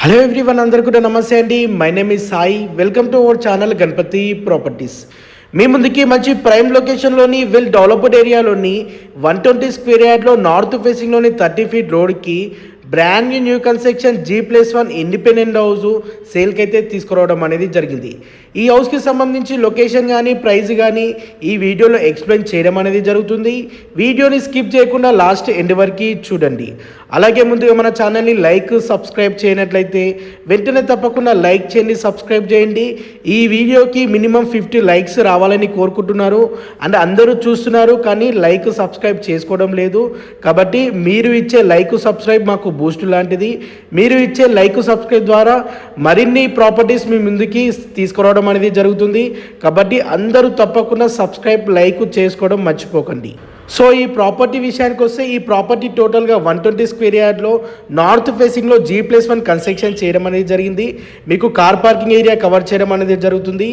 Hello everyone, అందరికీ కూడా నమస్తే అండి. My name is Sai. Welcome to our channel Ganapathi properties. మీ ముందుకి మంచి ప్రైమ్ లొకేషన్లోని వెల్ డెవలప్డ్ ఏరియాలోని 120 స్క్వేర్ యార్డ్లో నార్త్ ఫేసింగ్లోని 30 ఫీట్ రోడ్కి brand new construction G+1 independent house సేల్కి అయితే తీసుకురావడం అనేది జరిగింది. ఈ హౌస్కి సంబంధించి లొకేషన్ కానీ ప్రైస్ కానీ ఈ వీడియోలో ఎక్స్ప్లెయిన్ చేయడం అనేది జరుగుతుంది. వీడియోని స్కిప్ చేయకుండా లాస్ట్ ఎండ్ వరకు చూడండి. అలాగే ముందుగా మన ఛానల్ని సబ్స్క్రైబ్ చేయనట్లయితే వెంటనే తప్పకుండా లైక్ చేయండి, సబ్స్క్రైబ్ చేయండి. ఈ వీడియోకి మినిమం 50 లైక్స్ రావాలని కోరుకుంటున్నారు. అండ్ అందరూ చూస్తున్నారు కానీ సబ్స్క్రైబ్ చేసుకోవడం లేదు. కాబట్టి మీరు ఇచ్చే సబ్స్క్రైబ్ మాకు బూస్ట్ లాంటిది. మీరు ఇచ్చే సబ్స్క్రైబ్ ద్వారా మరిన్ని ప్రాపర్టీస్ మీ ముందుకి తీసుకురావడం అనేది జరుగుతుంది. కాబట్టి అందరూ తప్పకుండా సబ్స్క్రైబ్ చేసుకోవడం మర్చిపోకండి. సో ఈ ప్రాపర్టీ విషయానికి వస్తే ఈ ప్రాపర్టీ టోటల్గా 120 స్క్వేర్ యార్డ్లో నార్త్ ఫేసింగ్లో G+1 కన్స్ట్రక్షన్ చేయడం అనేది జరిగింది. మీకు కార్ పార్కింగ్ ఏరియా కవర్ చేయడం అనేది జరుగుతుంది.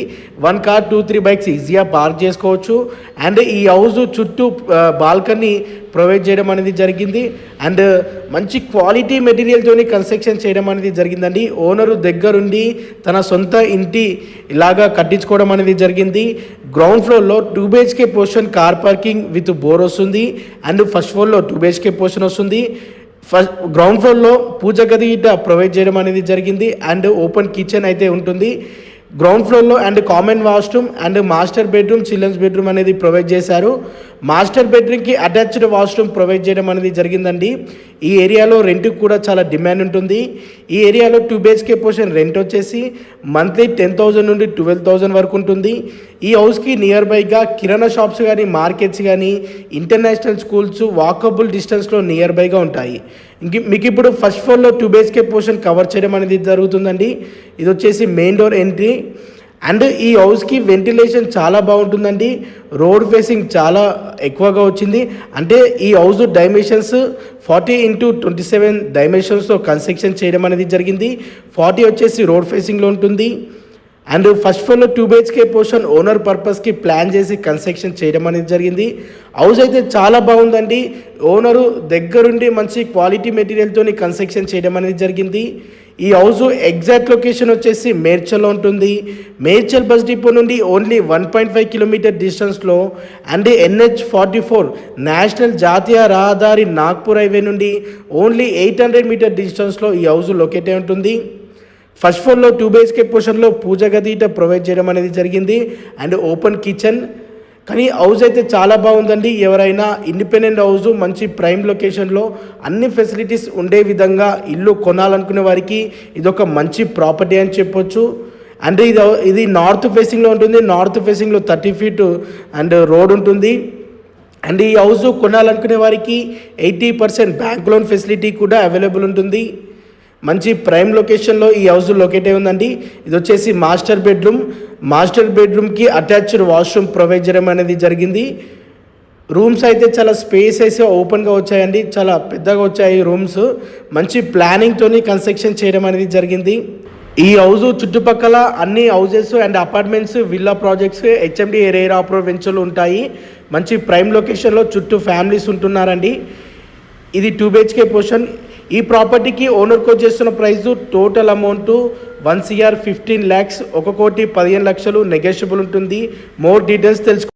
1 కార్ 2-3 బైక్స్ ఈజీగా పార్క్ చేసుకోవచ్చు. అండ్ ఈ హౌస్ చుట్టూ బాల్కనీ ప్రొవైడ్ చేయడం అనేది జరిగింది. అండ్ మంచి క్వాలిటీ మెటీరియల్తోని కన్స్ట్రక్షన్ చేయడం అనేది జరిగిందండి. ఓనరు దగ్గరుండి తన సొంత ఇంటి ఇలాగా కట్టించుకోవడం అనేది జరిగింది. గ్రౌండ్ ఫ్లోర్లో 2 BHK portion car parking with bore వస్తుంది. అండ్ ఫస్ట్ ఫ్లోర్లో 2 BHK పోర్షన్ వస్తుంది. గ్రౌండ్ ఫ్లోర్లో పూజ గది ప్రొవైడ్ చేయడం అనేది జరిగింది. అండ్ ఓపెన్ కిచెన్ అయితే ఉంటుంది గ్రౌండ్ ఫ్లోర్లో. And common washroom and master bedroom, children's bedroom అనేది ప్రొవైడ్ చేశారు. మాస్టర్ బెడ్రూమ్కి అటాచ్డ్ వాష్రూమ్ ప్రొవైడ్ చేయడం అనేది జరిగిందండి. ఈ ఏరియాలో రెంట్కి కూడా చాలా డిమాండ్ ఉంటుంది. ఈ ఏరియాలో 2 BHK పోర్షన్ రెంట్ వచ్చేసి మంత్లీ 10,000 నుండి 12,000 వరకు ఉంటుంది. ఈ హౌస్కి నియర్ బైగా కిరాణా షాప్స్ కానీ, మార్కెట్స్ కానీ, ఇంటర్నేషనల్ స్కూల్స్ వాకబుల్ డిస్టెన్స్లో నియర్ బైగా ఉంటాయి. మీకు ఇప్పుడు ఫస్ట్ ఫ్లోర్లో 2 BHK పోర్షన్ కవర్ చేయడం అనేది జరుగుతుందండి. ఇది వచ్చేసి మెయిన్ డోర్ ఎంట్రీ. అండ్ ఈ హౌస్కి వెంటిలేషన్ చాలా బాగుంటుందండి. రోడ్ ఫేసింగ్ చాలా ఎక్కువగా వచ్చింది. అంటే ఈ హౌస్ డైమెన్షన్స్ 40x27 డైమెన్షన్స్తో కన్స్ట్రక్షన్ చేయడం అనేది జరిగింది. 40 వచ్చేసి రోడ్ ఫేసింగ్లో ఉంటుంది. అండ్ ఫస్ట్ ఫ్లోర్లో 2 BHK పోర్షన్ ఓనర్ పర్పస్కి ప్లాన్ చేసి కన్స్ట్రక్షన్ చేయడం అనేది జరిగింది. హౌస్ అయితే చాలా బాగుందండి. ఓనరు దగ్గరుండి మంచి క్వాలిటీ మెటీరియల్తో కన్స్ట్రక్షన్ చేయడం అనేది జరిగింది. ఈ హౌస్ ఎగ్జాక్ట్ లొకేషన్ వచ్చేసి మేడ్చల్లో ఉంటుంది. మేడ్చల్ బస్ డిపో నుండి ఓన్లీ 1.5 కిలోమీటర్ డిస్టెన్స్లో అండ్ NH44 నేషనల్ జాతీయ రహదారి నాగ్పూర్ హైవే నుండి ఓన్లీ 800 మీటర్ డిస్టెన్స్లో ఈ హౌస్ లొకేట్ అయి ఉంటుంది. ఫస్ట్ ఫ్లోర్లో 2 BHK పోర్షన్లో పూజ గది ప్రొవైడ్ చేయడం అనేది జరిగింది. And open kitchen. కానీ హౌస్ అయితే చాలా బాగుందండి. ఎవరైనా ఇండిపెండెంట్ హౌస్ మంచి ప్రైమ్ లొకేషన్లో అన్ని ఫెసిలిటీస్ ఉండే విధంగా ఇల్లు కొనాలనుకునే వారికి ఇదొక మంచి ప్రాపర్టీ అని చెప్పొచ్చు. అంటే ఇది నార్త్ ఫేసింగ్లో ఉంటుంది. నార్త్ ఫేసింగ్లో 30 ఫీట్ అండ్ రోడ్ ఉంటుంది. అండ్ ఈ హౌస్ కొనాలనుకునే వారికి 80% బ్యాంక్ లోన్ ఫెసిలిటీ కూడా అవైలబుల్ ఉంటుంది. మంచి ప్రైమ్ లొకేషన్లో ఈ హౌస్ లొకేట్ అయి ఉందండి. ఇది వచ్చేసి మాస్టర్ బెడ్రూమ్. మాస్టర్ బెడ్రూమ్కి అటాచ్డ్ వాష్రూమ్ ప్రొవైడ్ చేయడం అనేది జరిగింది. రూమ్స్ అయితే చాలా స్పేస్ అయితే ఓపెన్గా వచ్చాయండి. చాలా పెద్దగా వచ్చాయి రూమ్స్. మంచి ప్లానింగ్తోని కన్స్ట్రక్షన్ చేయడం అనేది జరిగింది. ఈ హౌస్ చుట్టుపక్కల అన్ని houses and apartments, villa projects, HMD రేర్ ఆప్రో వెంచర్లు ఉంటాయి. మంచి ప్రైమ్ లొకేషన్లో చుట్టూ ఫ్యామిలీస్ ఉంటున్నారండి. ఇది 2 BHK పోర్షన్. ఈ ప్రాపర్టీకి ఓనర్కి వచ్చేస్తున్న ప్రైస్ టోటల్ అమౌంట్ 1,15,00,000, 1,15,00,000 నెగోషియబుల్ ఉంటుంది. మోర్ డీటెయిల్స్ తెలుసుకో.